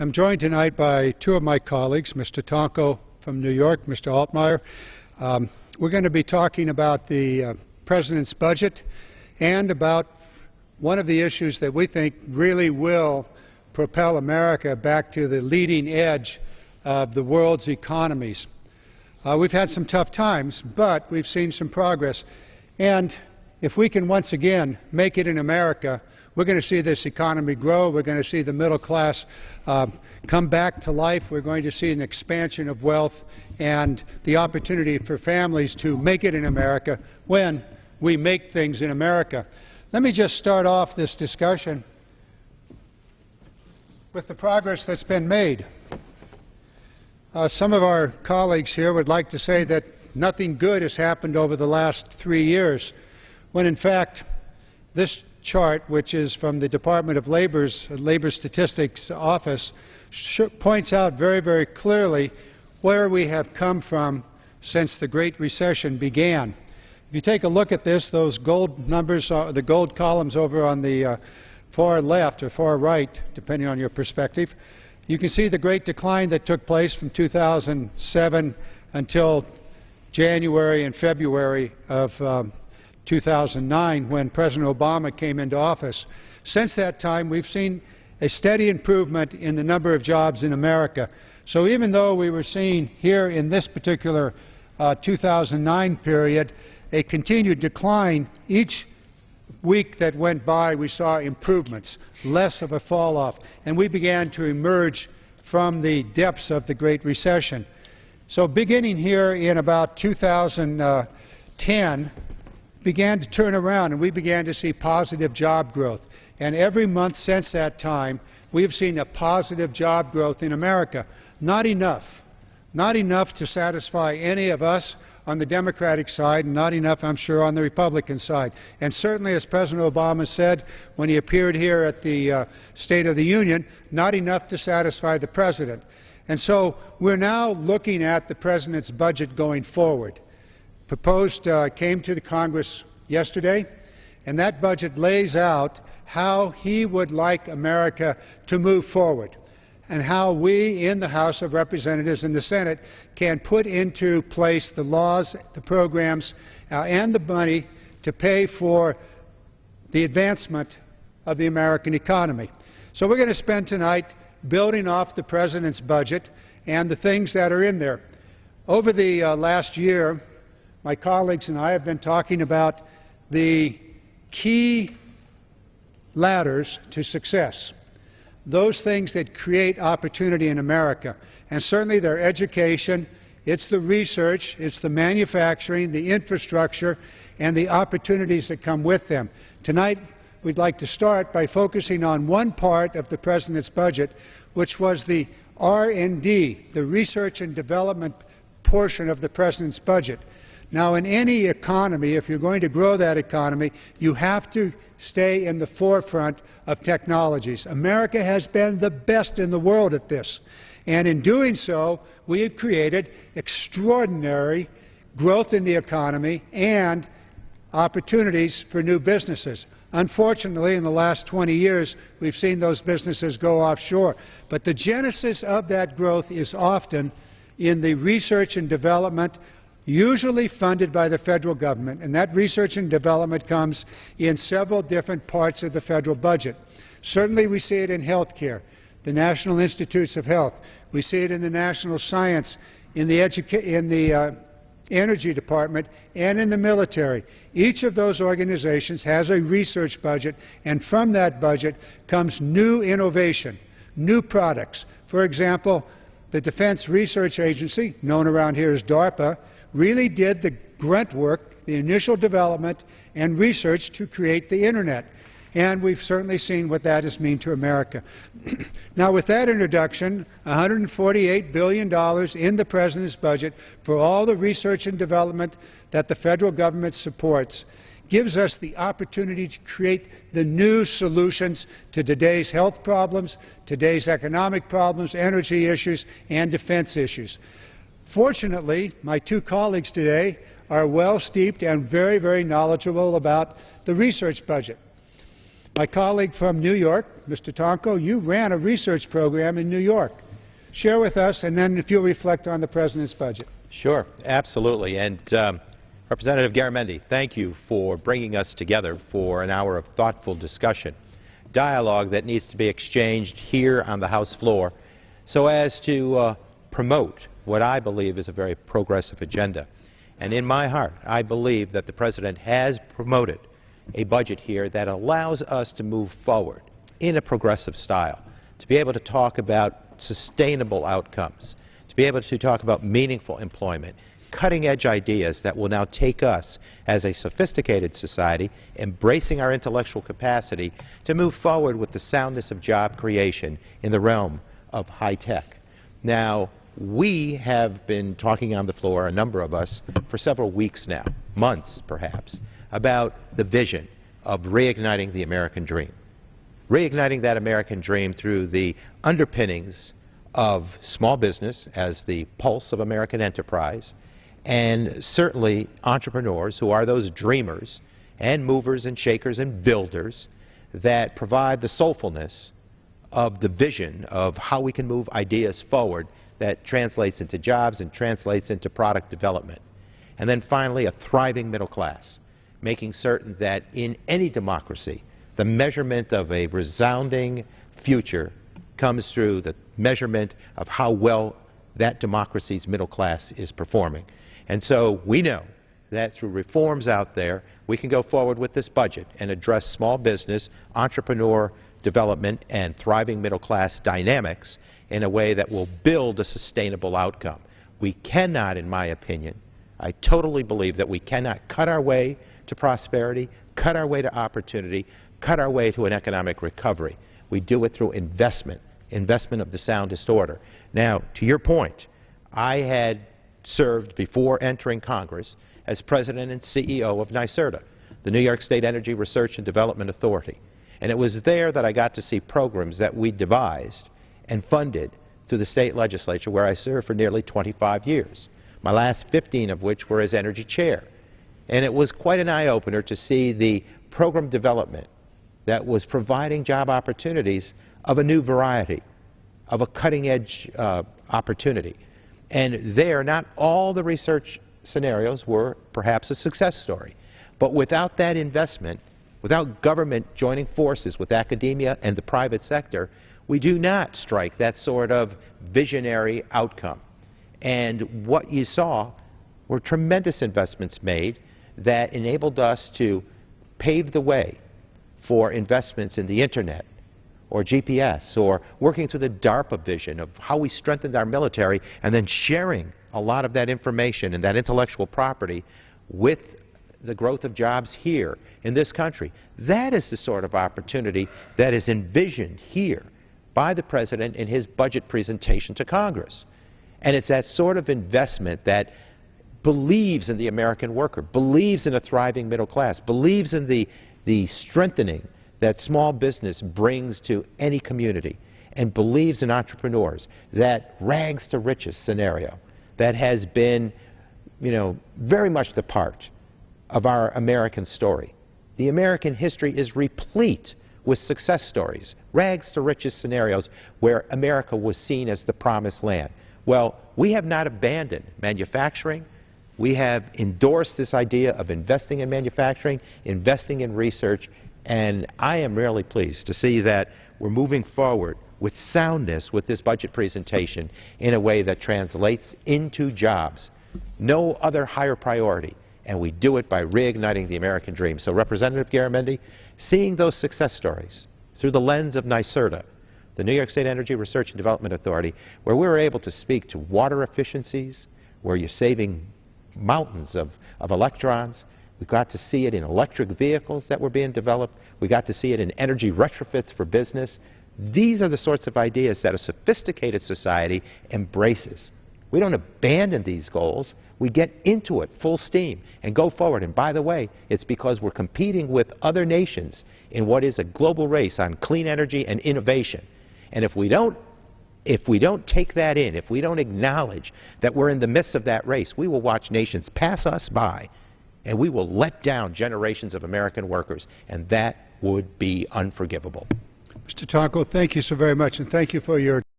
I'm joined tonight by two of my colleagues, Mr. Tonko from New York, Mr. Altimire. We're going to be talking about the President's budget and about one of the issues that we think really will propel America back to the leading edge of the world's economies. We've had some tough times, but we've seen some progress. And if we can once again make it in America, we're going to see this economy grow. We're going to see the middle class come back to life. We're going to see an expansion of wealth and the opportunity for families to make it in America when we make things in America. Let me just start off this discussion with the progress that's been made. Some of our colleagues here would like to say that nothing good has happened over the last 3 years, when in fact this chart, which is from the Department of Labor's Labor Statistics Office, points out very, very clearly where we have come from since the Great Recession began. If you take a look at this, those gold numbers, the gold columns over on the far left or far right, depending on your perspective, you can see the great decline that took place from 2007 until January and February of 2009, when President Obama came into office. Since that time, we've seen a steady improvement in the number of jobs in America. So even though we were seeing here in this particular 2009 period a continued decline, each week that went by we saw improvements, less of a fall off, and we began to emerge from the depths of the Great Recession. So beginning here in about 2010, began to turn around, and we began to see positive job growth. And every month since that time, we've seen a positive job growth in America. Not enough. Not enough to satisfy any of us on the Democratic side, and not enough, I'm sure, on the Republican side. And certainly, as President Obama said when he appeared here at the State of the Union, not enough to satisfy the President. And so we're now looking at the President's budget going forward. Proposed came to the Congress yesterday, and that budget lays out how he would like America to move forward, and how we in the House of Representatives and the Senate can put into place the laws, the programs, and the money to pay for the advancement of the American economy. So we're going to spend tonight building off the President's budget and the things that are in there. Over the last year, my colleagues and I have been talking about the key ladders to success, those things that create opportunity in America. And certainly they're education, it's the research, it's the manufacturing, the infrastructure, and the opportunities that come with them. Tonight, we'd like to start by focusing on one part of the President's budget, which was the R&D, the research and development portion of the President's budget. Now, in any economy, if you're going to grow that economy, you have to stay in the forefront of technologies. America has been the best in the world at this. And in doing so, we have created extraordinary growth in the economy and opportunities for new businesses. Unfortunately, in the last 20 years, we've seen those businesses go offshore. But the genesis of that growth is often in the research and development, usually funded by the federal government, and that research and development comes in several different parts of the federal budget. Certainly we see it in health care, the National Institutes of Health. We see it in the National Science, in the Energy Department, and in the military. Each of those organizations has a research budget, and from that budget comes new innovation, new products. For example, the Defense Research Agency, known around here as DARPA, really did the grunt work, the initial development and research to create the Internet. And we've certainly seen what that has meant to America. Now, with that introduction, $148 billion in the President's budget for all the research and development that the federal government supports gives us the opportunity to create the new solutions to today's health problems, today's economic problems, energy issues, and defense issues. Fortunately, my two colleagues today are well steeped and very, very knowledgeable about the research budget. My colleague from New York, Mr. Tonko, you ran a research program in New York. Share with us, and then if you'll reflect on the President's budget. Sure, absolutely. And Representative Garamendi, thank you for bringing us together for an hour of thoughtful discussion, dialogue that needs to be exchanged here on the House floor so as to promote what I believe is a very progressive agenda. And in my heart, I believe that the President has promoted a budget here that allows us to move forward in a progressive style, to be able to talk about sustainable outcomes, to be able to talk about meaningful employment, cutting-edge ideas that will now take us as a sophisticated society, embracing our intellectual capacity, to move forward with the soundness of job creation in the realm of high tech. Now, we have been talking on the floor, a number of us, for several weeks now, months perhaps, about the vision of reigniting the American dream. Reigniting that American dream through the underpinnings of small business as the pulse of American enterprise, and certainly entrepreneurs who are those dreamers and movers and shakers and builders that provide the soulfulness of the vision of how we can move ideas forward that translates into jobs and translates into product development. And then finally, a thriving middle class, making certain that in any democracy, the measurement of a resounding future comes through the measurement of how well that democracy's middle class is performing. And so we know that through reforms out there, we can go forward with this budget and address small business, entrepreneur development, and thriving middle class dynamics in a way that will build a sustainable outcome. We cannot, in my opinion, I totally believe that we cannot cut our way to prosperity, cut our way to opportunity, cut our way to an economic recovery. We do it through investment of the soundest order. Now, to your point, I had served before entering Congress as President and CEO of NYSERDA, the New York State Energy Research and Development Authority. And it was there that I got to see programs that we devised and funded through the state legislature, where I served for nearly 25 years, my last 15 of which were as energy chair. And it was quite an eye-opener to see the program development that was providing job opportunities of a new variety, of a cutting-edge opportunity. And there, not all the research scenarios were perhaps a success story. But without that investment, without government joining forces with academia and the private sector, we do not strike that sort of visionary outcome. And what you saw were tremendous investments made that enabled us to pave the way for investments in the Internet, or GPS, or working through the DARPA vision of how we strengthened our military and then sharing a lot of that information and that intellectual property with the growth of jobs here in this country. That is the sort of opportunity that is envisioned here by the President in his budget presentation to Congress. And it's that sort of investment that believes in the American worker, believes in a thriving middle class, believes in the strengthening that small business brings to any community, and believes in entrepreneurs. That rags to riches scenario that has been, very much the part of our American story. The American history is replete with success stories, rags to riches scenarios where America was seen as the promised land. Well, we have not abandoned manufacturing. We have endorsed this idea of investing in manufacturing, investing in research, and I am really pleased to see that we're moving forward with soundness with this budget presentation in a way that translates into jobs. No other higher priority, and we do it by reigniting the American dream. So, Representative Garamendi, seeing those success stories through the lens of NYSERDA, the New York State Energy Research and Development Authority, where we were able to speak to water efficiencies, where you're saving mountains of electrons. We got to see it in electric vehicles that were being developed. We got to see it in energy retrofits for business. These are the sorts of ideas that a sophisticated society embraces. We don't abandon these goals. We get into it full steam and go forward. And by the way, it's because we're competing with other nations in what is a global race on clean energy and innovation. And if we don't take that in, if we don't acknowledge that we're in the midst of that race, we will watch nations pass us by and we will let down generations of American workers, and that would be unforgivable. Mr. Tonko, thank you so very much, and thank you for your